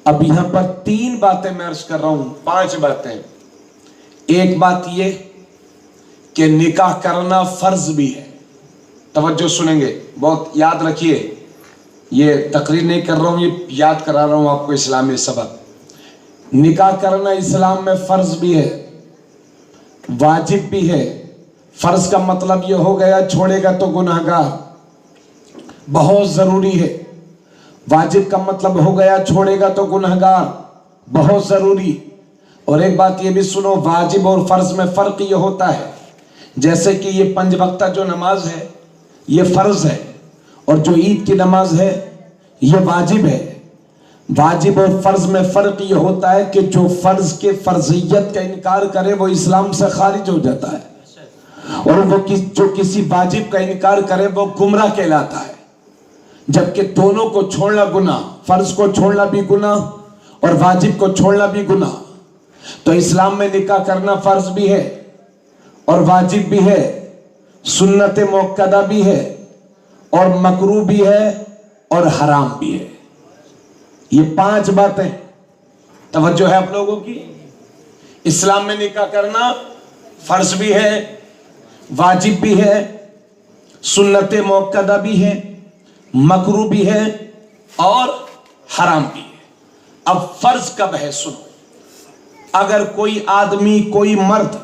اب یہاں پر 3 باتیں میں عرض کر رہا ہوں، 5 باتیں۔ ایک بات یہ کہ نکاح کرنا فرض بھی ہے، توجہ سنیں گے، بہت یاد رکھیے، یہ تقریر نہیں کر رہا ہوں، یہ یاد کرا رہا ہوں آپ کو اسلامی سبق۔ نکاح کرنا اسلام میں فرض بھی ہے، واجب بھی ہے۔ فرض کا مطلب یہ ہو گیا چھوڑے گا تو گناہگار، بہت ضروری ہے۔ واجب کا مطلب ہو گیا چھوڑے گا تو گناہگار، بہت ضروری۔ اور ایک بات یہ بھی سنو، واجب اور فرض میں فرق یہ ہوتا ہے، جیسے کہ یہ 5 وقتہ جو نماز ہے یہ فرض ہے، اور جو عید کی نماز ہے یہ واجب ہے۔ واجب اور فرض میں فرق یہ ہوتا ہے کہ جو فرض کے فرضیت کا انکار کرے وہ اسلام سے خارج ہو جاتا ہے، اور وہ جو کسی واجب کا انکار کرے وہ گمراہ کہلاتا ہے۔ جبکہ دونوں کو چھوڑنا گناہ، فرض کو چھوڑنا بھی گناہ اور واجب کو چھوڑنا بھی گناہ۔ تو اسلام میں نکاح کرنا فرض بھی ہے اور واجب بھی ہے، سنت مؤکدہ بھی ہے اور مکروہ بھی ہے اور حرام بھی ہے۔ یہ 5 باتیں توجہ ہے آپ لوگوں کی۔ اسلام میں نکاح کرنا فرض بھی ہے، واجب بھی ہے، سنت مؤکدہ بھی ہے، مکروہ بھی ہے اور حرام بھی ہے۔ اب فرض کب ہے سنو، اگر کوئی آدمی، کوئی مرد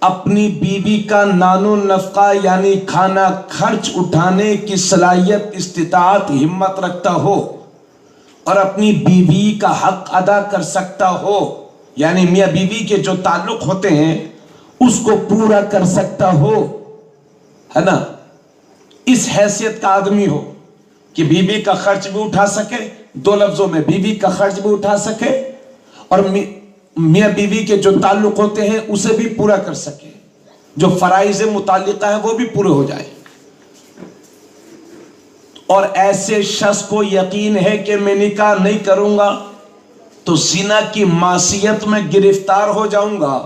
اپنی بیوی کا نان و نفقہ یعنی کھانا خرچ اٹھانے کی صلاحیت، استطاعت، ہمت رکھتا ہو اور اپنی بیوی کا حق ادا کر سکتا ہو، یعنی میاں بیوی کے جو تعلق ہوتے ہیں اس کو پورا کر سکتا ہو، ہے نا، اس حیثیت کا آدمی ہو کہ بیوی کا خرچ بھی اٹھا سکے، 2 لفظوں میں بیوی کا خرچ بھی اٹھا سکے اور میاں بیوی کے جو تعلق ہوتے ہیں اسے بھی پورا کر سکے، جو فرائض متعلقہ ہے وہ بھی پورے ہو جائے۔ اور ایسے شخص کو یقین ہے کہ میں نکاح نہیں کروں گا تو زنا کی معصیت میں گرفتار ہو جاؤں گا،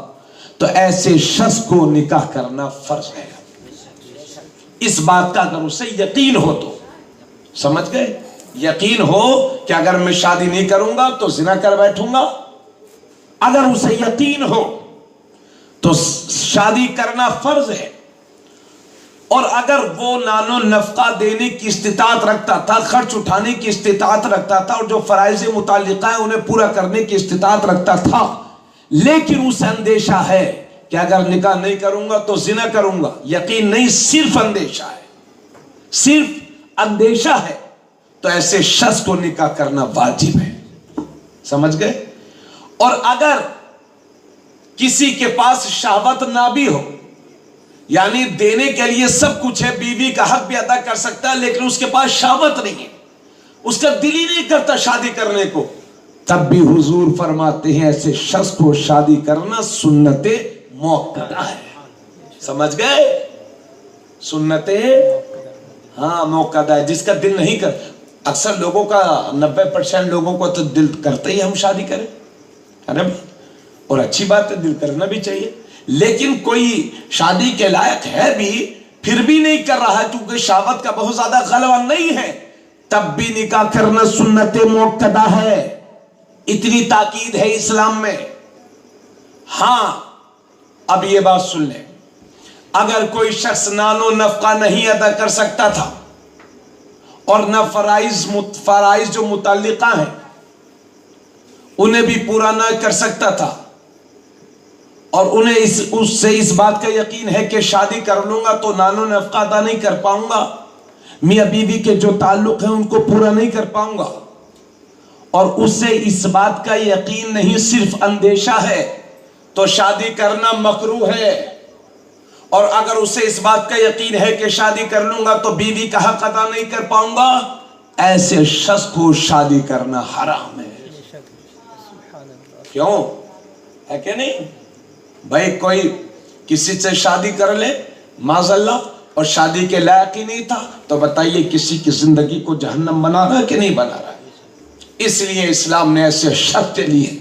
تو ایسے شخص کو نکاح کرنا فرض ہے۔ اس بات کا اگر اسے یقین ہو تو، سمجھ گئے، یقین ہو کہ اگر میں شادی نہیں کروں گا تو زنا کر بیٹھوں گا، اگر اسے یقین ہو تو شادی کرنا فرض ہے۔ اور اگر وہ نان و نفقہ دینے کی استطاعت رکھتا تھا، خرچ اٹھانے کی استطاعت رکھتا تھا اور جو فرائض متعلقہ ہیں انہیں پورا کرنے کی استطاعت رکھتا تھا، لیکن اسے اندیشہ ہے کہ اگر نکاح نہیں کروں گا تو زنا کروں گا، یقین نہیں، صرف اندیشہ ہے، صرف اندیشہ ہے، تو ایسے شخص کو نکاح کرنا واجب ہے، سمجھ گئے۔ اور اگر کسی کے پاس شہوت نہ بھی ہو، یعنی دینے کے لیے سب کچھ ہے، بیوی کا حق بھی ادا کر سکتا ہے، لیکن اس کے پاس شہوت نہیں ہے، اس کا دل ہی نہیں کرتا شادی کرنے کو، تب بھی حضور فرماتے ہیں ایسے شخص کو شادی کرنا سنت مؤکدہ ہے، سمجھ گئے، سنت ہاں مؤکدہ ہے، جس کا دل نہیں کر، اکثر لوگوں کا 90% لوگوں کو تو دل کرتے ہی ہم شادی کریں، ہے نا، اور اچھی بات ہے، دل کرنا بھی چاہیے، لیکن کوئی شادی کے لائق ہے بھی پھر بھی نہیں کر رہا ہے کیونکہ شہوت کا بہت زیادہ غلبہ نہیں ہے، تب بھی نکاح کرنا سنت مؤکدہ ہے، اتنی تاکید ہے اسلام میں۔ ہاں اب یہ بات سن لیں، اگر کوئی شخص نان و نفقہ نہیں ادا کر سکتا تھا اور نہ فرائض جو متعلقہ ہیں انہیں بھی پورا نہ کر سکتا تھا، اور انہیں اس سے اس بات کا یقین ہے کہ شادی کر لوں گا تو نان و نفقہ ادا نہیں کر پاؤں گا، میاں بیوی کے جو تعلق ہیں ان کو پورا نہیں کر پاؤں گا، اور اسے اس بات کا یقین نہیں، صرف اندیشہ ہے، تو شادی کرنا مکروہ ہے۔ اور اگر اسے اس بات کا یقین ہے کہ شادی کر لوں گا تو بیوی کا حق ادا نہیں کر پاؤں گا، ایسے شخص کو شادی کرنا حرام ہے۔ کیوں ہے کہ نہیں؟ بھائی کوئی کسی سے شادی کر لے معاذ اللہ اور شادی کے لائق ہی نہیں تھا، تو بتائیے کسی کی زندگی کو جہنم بنا رہا ہے کہ نہیں بنا رہا ہے؟ اس لیے اسلام نے ایسے شخص کے لیے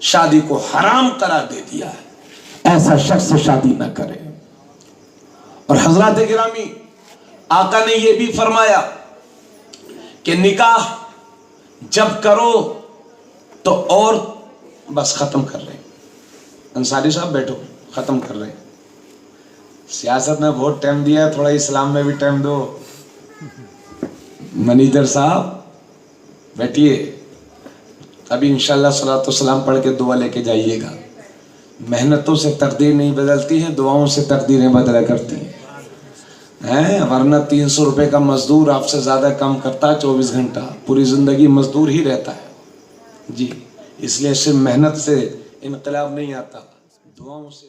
شادی کو حرام قرار دے دیا ہے، ایسا شخص شادی نہ کرے۔ اور حضرات گرامی، آقا نے یہ بھی فرمایا کہ نکاح جب کرو تو اور بس ختم کر رہے ہیں. انصاری صاحب بیٹھو, ختم کر رہے ہیں. سیاست میں بہت ٹائم دیا ہے, تھوڑا اسلام میں بھی ٹائم دو. منیجر صاحب بیٹھیے, ابھی انشاءاللہ صلاۃ والسلام پڑھ کے دعا لے کے جائیے گا. محنتوں سے تقدیر نہیں بدلتی ہے, دعاؤں سے تقدیریں بدلا کرتی ہیں. ورنہ 300 روپے کا مزدور آپ سے زیادہ کام کرتا ہے 24 گھنٹہ, پوری زندگی مزدور ہی رہتا ہے. جی, اس لیے صرف محنت سے انقلاب نہیں آتا, دعاؤں سے